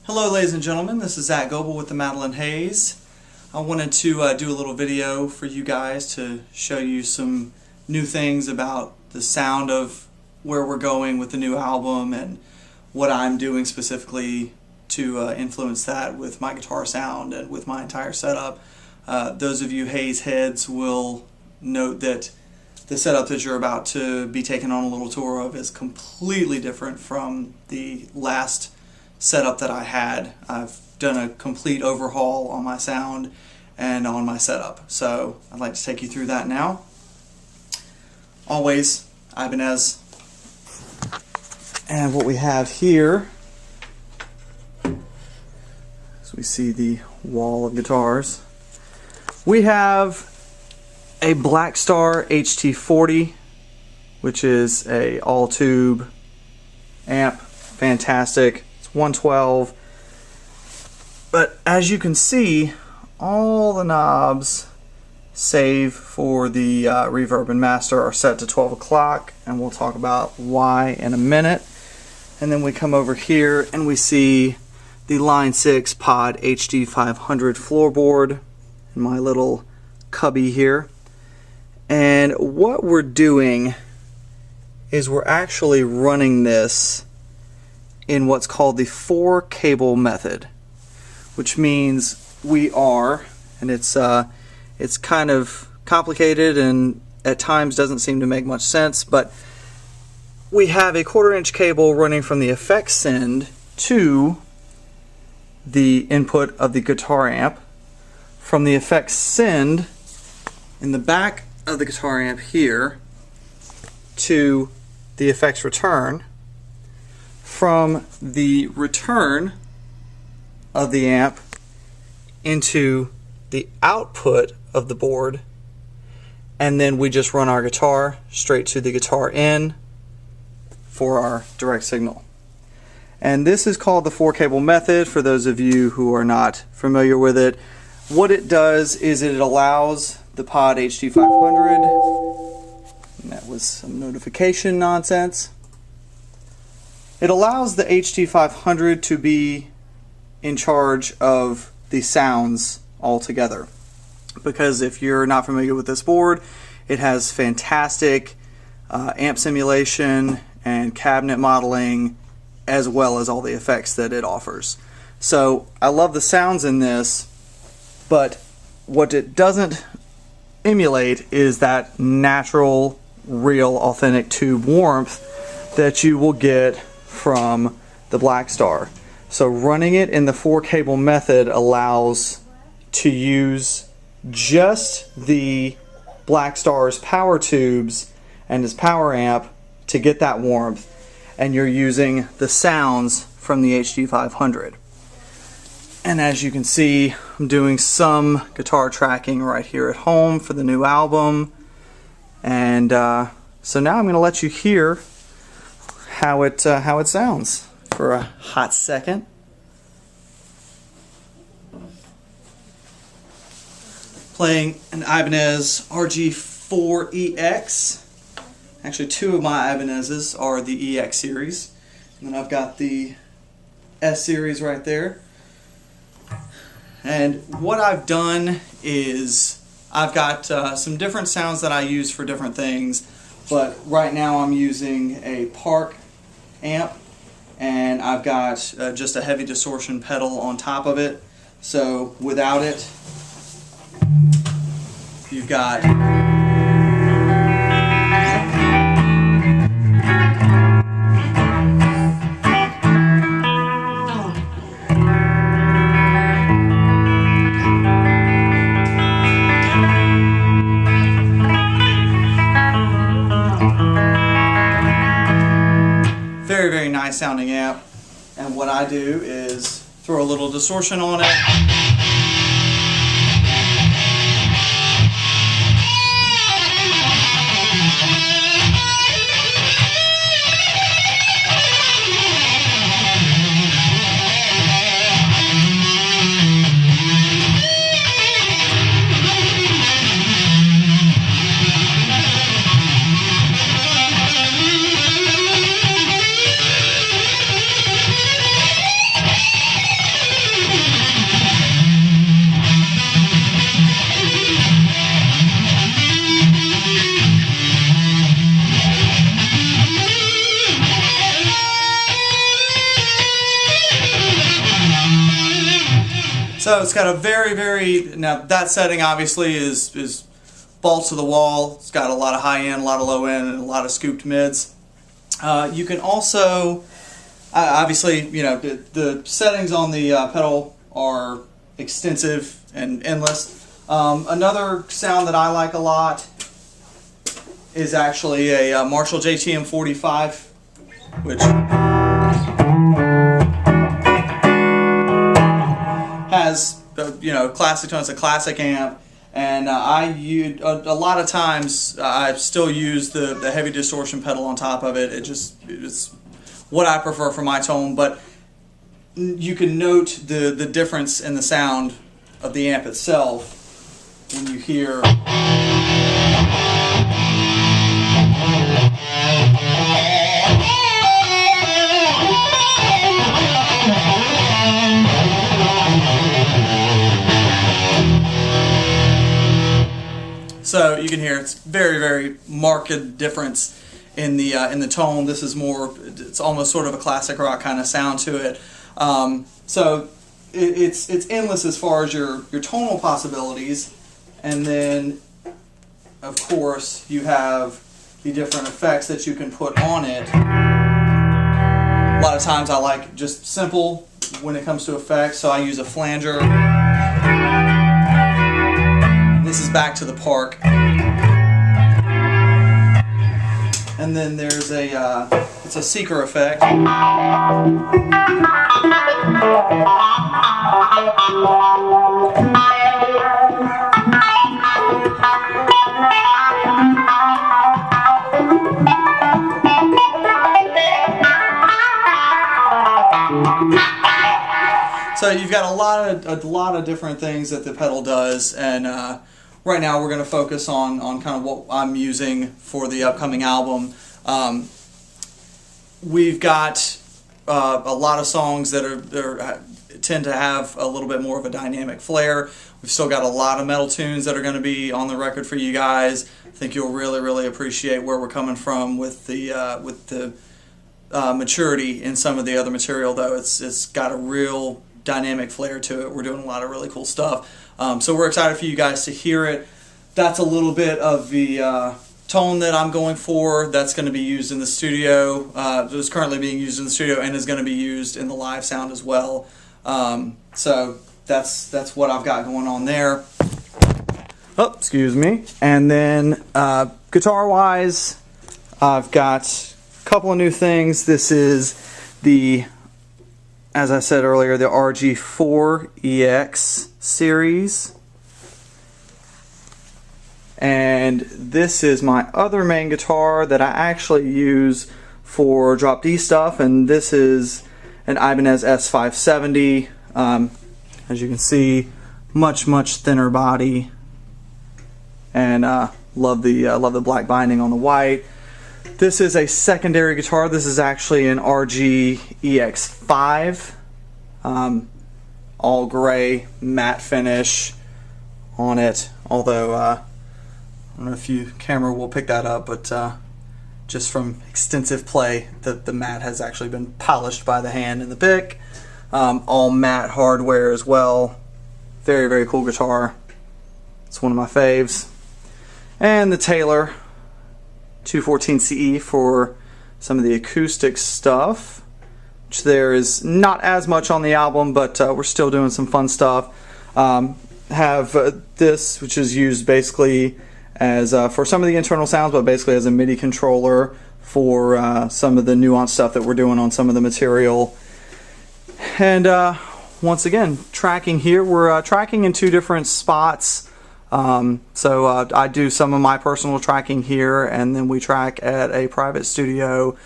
Hello ladies and gentlemen, this is Zach Goebel with the Madeleine Haze. I wanted to do a little video for you guys to show you some new things about the sound of where we're going with the new album and what I'm doing specifically to influence that with my guitar sound and with my entire setup. Those of you Haze heads will note that the setup that you're about to be taken on a little tour of is completely different from the last setup that I had. I've done a complete overhaul on my sound and on my setup, so I'd like to take you through that now. Always Ibanez, and what we have here, as we see the wall of guitars, we have a Blackstar HT40, which is a all tube amp, fantastic. 112, but as you can see, all the knobs save for the reverb and master are set to 12 o'clock, and we'll talk about why in a minute. And then we come over here and we see the Line 6 Pod HD 500 floorboard in my little cubby here. And what we're doing is we're actually running this in what's called the 4-cable method, which means we are, and it's kind of complicated and at times doesn't seem to make much sense, but we have a 1/4-inch cable running from the effects send to the input of the guitar amp, from the effects send in the back of the guitar amp here to the effects return, from the return of the amp into the output of the board, and then we just run our guitar straight to the guitar in for our direct signal. And this is called the 4-cable method for those of you who are not familiar with it. What it does is it allows the Pod HD 500, and that was some notification nonsense. It allows the HD 500 to be in charge of the sounds altogether, because if you're not familiar with this board, it has fantastic amp simulation and cabinet modeling, as well as all the effects that it offers. So I love the sounds in this, but what it doesn't emulate is that natural, real, authentic tube warmth that you will get from the Blackstar. So running it in the 4-cable method allows to use just the Blackstar's power tubes and his power amp to get that warmth, and you're using the sounds from the HD 500. And as you can see, I'm doing some guitar tracking right here at home for the new album, and so now I'm going to let you hear how it sounds for a hot second. Playing an Ibanez RG4EX. Actually, two of my Ibanezes are the EX series, and then I've got the S series right there. And what I've done is I've got some different sounds that I use for different things, but right now I'm using a Park amp, and I've got just a heavy distortion pedal on top of it. So without it, you've got very nice sounding amp. And what I do is throw a little distortion on it. So it's got a now that setting obviously is balls to the wall. It's got a lot of high end, a lot of low end, and a lot of scooped mids. You can also, obviously, you know, the settings on the pedal are extensive and endless. Another sound that I like a lot is actually a Marshall JTM 45, which has, you know, classic tone. It's a classic amp, and I use a lot of times I still use the heavy distortion pedal on top of it. It's what I prefer for my tone, but you can note the difference in the sound of the amp itself when you hear. So you can hear it's very marked difference in the tone. This is more, it's almost sort of a classic rock kind of sound to it. So it's endless as far as your tonal possibilities, and then of course you have the different effects that you can put on it. A lot of times I like just simple when it comes to effects, so I use a flanger. This is Back to the Park. And then there's it's a seeker effect. So you've got a lot of different things that the pedal does, and right now we're going to focus on kind of what I'm using for the upcoming album. We've got a lot of songs that tend to have a little bit more of a dynamic flair. We've still got a lot of metal tunes that are going to be on the record for you guys. I think you'll really appreciate where we're coming from with the maturity in some of the other material, though. It's got a real dynamic flair to it. We're doing a lot of really cool stuff. So we're excited for you guys to hear it. That's a little bit of the tone that I'm going for. That's going to be used in the studio. It's currently being used in the studio and is going to be used in the live sound as well. So that's what I've got going on there. Oh, excuse me. And then guitar-wise, I've got a couple of new things. This is as I said earlier, the RG4EX series. And this is my other main guitar that I actually use for drop D stuff, and this is an Ibanez S570. As you can see, much thinner body, and love the black binding on the white. This is a secondary guitar. This is actually an RG-EX5, all gray matte finish on it. Although I don't know if camera will pick that up, but just from extensive play, the matte has actually been polished by the hand and the pick. All matte hardware as well. Very cool guitar. It's one of my faves. And the Taylor 214CE for some of the acoustic stuff, which there is not as much on the album, but we're still doing some fun stuff. Have this, which is used basically as for some of the internal sounds, but basically as a MIDI controller for some of the nuanced stuff that we're doing on some of the material. And once again, tracking here, we're tracking in two different spots. So I do some of my personal tracking here, and then we track at a private studio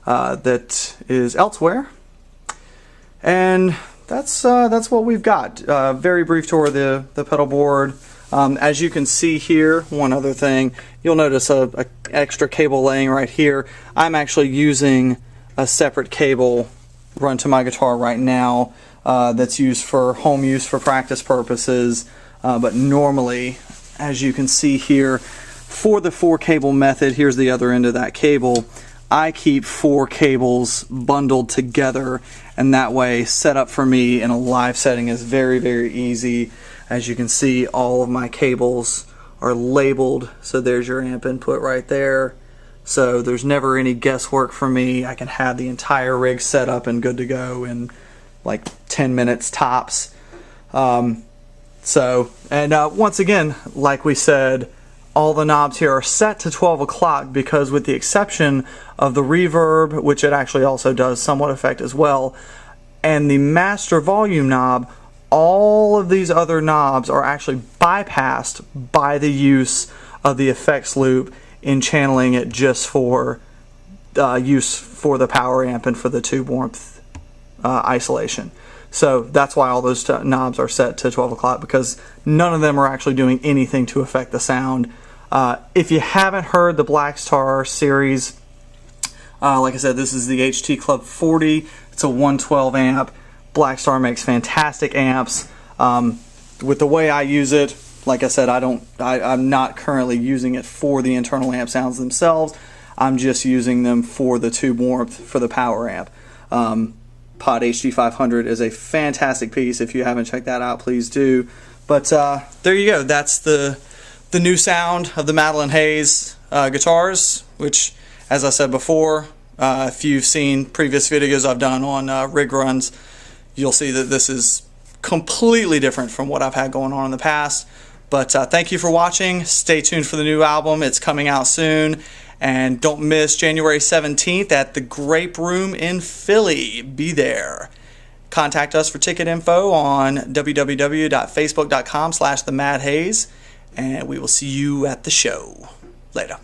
that is elsewhere. And that's what we've got. Very brief tour of the pedal board. As you can see here, one other thing, you'll notice a extra cable laying right here. I'm actually using a separate cable run to my guitar right now that's used for home use for practice purposes. But normally, as you can see here, for the 4-cable method, here's the other end of that cable, I keep 4 cables bundled together, and that way setup for me in a live setting is very, very easy. As you can see, all of my cables are labeled, so there's your amp input right there. So there's never any guesswork for me. I can have the entire rig set up and good to go in like 10 minutes tops. Once again, like we said, all the knobs here are set to 12 o'clock because, with the exception of the reverb, which it actually also does somewhat affect as well, and the master volume knob, all of these other knobs are actually bypassed by the use of the effects loop in channeling it just for use for the power amp and for the tube warmth isolation. So that's why all those knobs are set to 12 o'clock, because none of them are actually doing anything to affect the sound. If you haven't heard the Blackstar series, like I said, this is the HT Club 40. It's a 112 amp. Blackstar makes fantastic amps. With the way I use it, like I said, I'm not currently using it for the internal amp sounds themselves. I'm just using them for the tube warmth for the power amp. Pod HD500 is a fantastic piece. If you haven't checked that out, please do. But there you go. That's the new sound of the Madeleine Haze guitars, which, as I said before, if you've seen previous videos I've done on rig runs, you'll see that this is completely different from what I've had going on in the past. But thank you for watching. Stay tuned for the new album. It's coming out soon. And don't miss January 17th at the Grape Room in Philly. Be there. Contact us for ticket info on www.facebook.com/themadhaze. And we will see you at the show. Later.